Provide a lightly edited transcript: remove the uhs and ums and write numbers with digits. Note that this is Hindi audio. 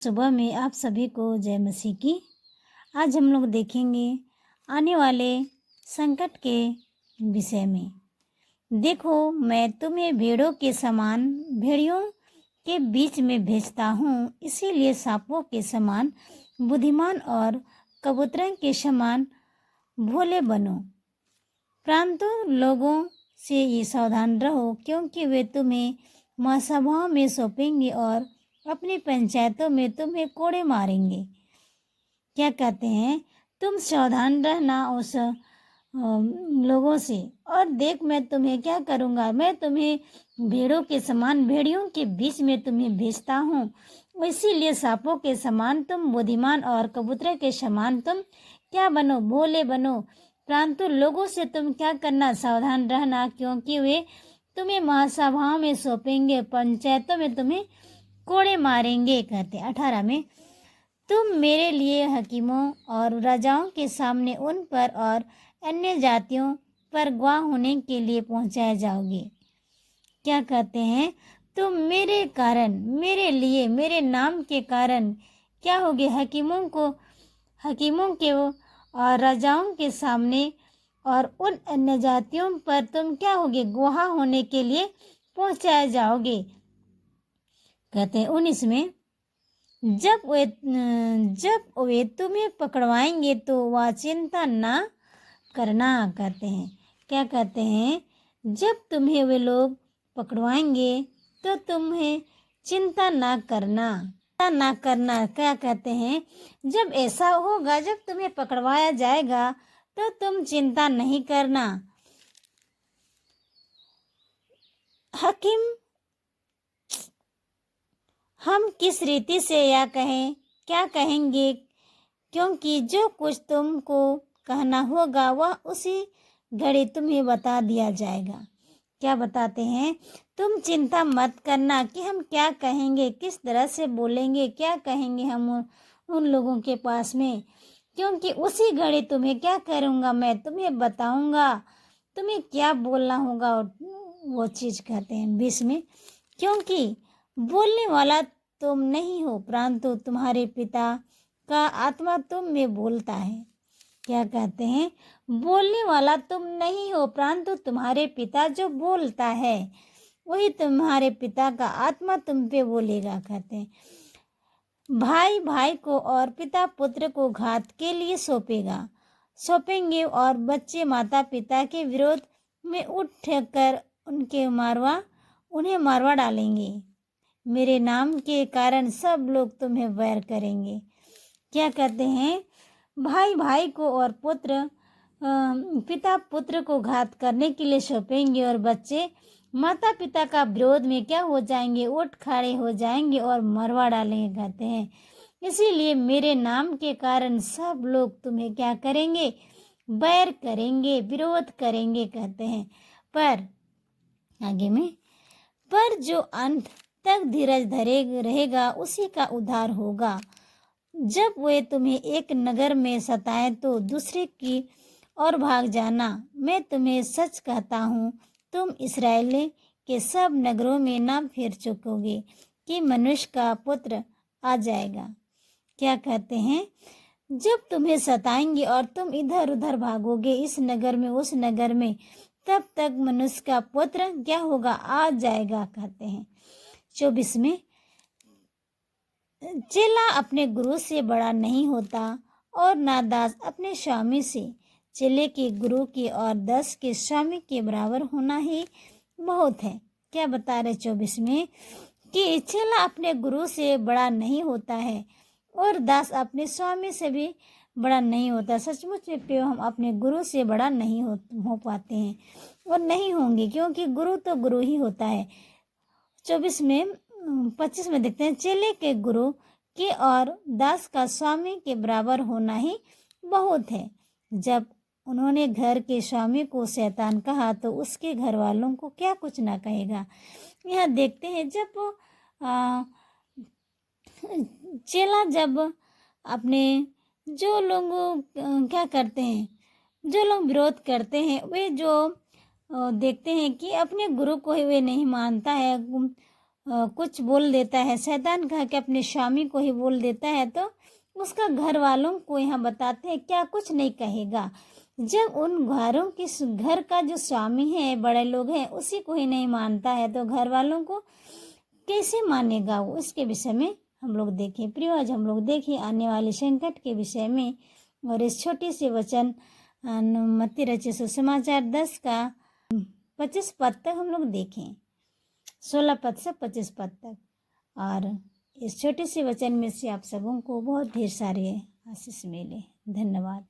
सुबह में आप सभी को जय मसीह की। आज हम लोग देखेंगे आने वाले संकट के विषय में। देखो, मैं तुम्हें भेड़ियों के बीच में भेजता हूँ, इसीलिए सांपों के समान बुद्धिमान और कबूतरों के समान भोले बनो। परंतु लोगों से ये सावधान रहो, क्योंकि वे तुम्हें महासभाओं में सौंपेंगे और अपनी पंचायतों में तुम्हें कोड़े मारेंगे। क्या कहते हैं? तुम सावधान रहना उस लोगों से, और देख मैं तुम्हें क्या करूँगा। मैं तुम्हें भेड़ियों के बीच में तुम्हें भेजता हूँ, इसीलिए सांपों के समान तुम बुद्धिमान और कबूतर के समान तुम क्या बनो? भोले बनो। परंतु लोगों से तुम क्या करना? सावधान रहना, क्योंकि वे तुम्हें महासभाओं में सौंपेंगे, पंचायतों में तुम्हें कोड़े मारेंगे। कहते 18 में, तुम मेरे लिए हकीमों और राजाओं के सामने उन पर और अन्य जातियों पर गवाह होने के लिए पहुंचाए जाओगे। क्या कहते हैं? तुम मेरे कारण, मेरे लिए, मेरे नाम के कारण क्या होगे? हकीमों के और राजाओं के सामने और उन अन्य जातियों पर तुम क्या होगे? गवाह होने के लिए पहुंचाए जाओगे। कहते हैं 19 में, जब वे तुम्हें पकड़वाएंगे तो वह चिंता ना करना। कहते हैं, क्या कहते हैं? जब तुम्हें वे लोग पकड़वाएंगे तो तुम्हें चिंता ना करना। क्या कहते हैं? जब ऐसा होगा, जब तुम्हें पकड़वाया जाएगा तो तुम चिंता नहीं करना। हकीम हम किस रीति से या कहें, क्या कहेंगे, क्योंकि जो कुछ तुमको कहना होगा वह उसी घड़ी तुम्हें बता दिया जाएगा। क्या बताते हैं? तुम चिंता मत करना कि हम क्या कहेंगे, किस तरह से बोलेंगे, क्या कहेंगे हम उन लोगों के पास में, क्योंकि उसी घड़ी तुम्हें क्या करूँगा, मैं तुम्हें बताऊँगा तुम्हें क्या बोलना होगा। वो चीज़ कहते हैं 20 में, क्योंकि बोलने वाला तुम नहीं हो, परंतु तुम्हारे पिता का आत्मा तुम में बोलता है। क्या कहते हैं? बोलने वाला तुम नहीं हो, परंतु तुम्हारे पिता जो बोलता है वही तुम्हारे पिता का आत्मा तुम पे बोलेगा। कहते हैं भाई भाई को और पिता पुत्र को घात के लिए सौंपेंगे, और बच्चे माता पिता के विरोध में उठ कर उन्हें मारवा डालेंगे। मेरे नाम के कारण सब लोग तुम्हें वैर करेंगे। क्या कहते हैं? भाई भाई को और पिता पुत्र को घात करने के लिए सौंपेंगे, और बच्चे माता पिता का विरोध में क्या हो जाएंगे? उठ खड़े हो जाएंगे और मरवा डालेंगे। कहते हैं इसीलिए मेरे नाम के कारण सब लोग तुम्हें क्या करेंगे? बैर करेंगे, विरोध करेंगे। कहते हैं पर आगे में, पर जो अंत तक धीरज धरे रहेगा उसी का उद्धार होगा। जब वे तुम्हें एक नगर में सताएं तो दूसरे की ओर भाग जाना। मैं तुम्हें सच कहता हूँ, तुम इस्राएल के सब नगरों में ना फिर चुकोगे कि मनुष्य का पुत्र आ जाएगा। क्या कहते हैं? जब तुम्हें सताएंगे और तुम इधर उधर भागोगे, इस नगर में उस नगर में, तब तक मनुष्य का पुत्र क्या होगा? आ जाएगा। कहते हैं 24 में, चेला अपने गुरु से बड़ा नहीं होता और ना दास अपने स्वामी से। चेले के गुरु के और दास के स्वामी के बराबर होना ही बहुत है। क्या बता रहे 24 में? कि चेला अपने गुरु से बड़ा नहीं होता है और दास अपने स्वामी से भी बड़ा नहीं होता। सचमुच में प्रिय, हम अपने गुरु से बड़ा नहीं हो पाते हैं और नहीं होंगे, क्योंकि गुरु तो गुरु ही होता है। 25 में देखते हैं, चेले के गुरु के और दास का स्वामी के बराबर होना ही बहुत है। जब उन्होंने घर के स्वामी को शैतान कहा तो उसके घर वालों को क्या कुछ ना कहेगा। यहाँ देखते हैं जब चेला जब अपने जो लोग क्या करते हैं, जो लोग विरोध करते हैं, वे जो देखते हैं कि अपने गुरु को ही वे नहीं मानता है, कुछ बोल देता है, शैतान कह के अपने स्वामी को ही बोल देता है, तो उसका घर वालों को यहाँ बताते हैं क्या कुछ नहीं कहेगा। जब उन घर का जो स्वामी है, बड़े लोग हैं, उसी को ही नहीं मानता है तो घर वालों को कैसे मानेगा वो। इसके विषय में हम लोग देखें प्रियो, आज हम लोग देखें आने वाले संकट के विषय में। और इस छोटे से वचन मत्ती रचित सुसमाचार 10 का 25 पद तक हम लोग देखें, 16 पद से 25 पद तक। और इस छोटे से वचन में से आप सबों को बहुत ढेर सारे आशीष मिले। धन्यवाद।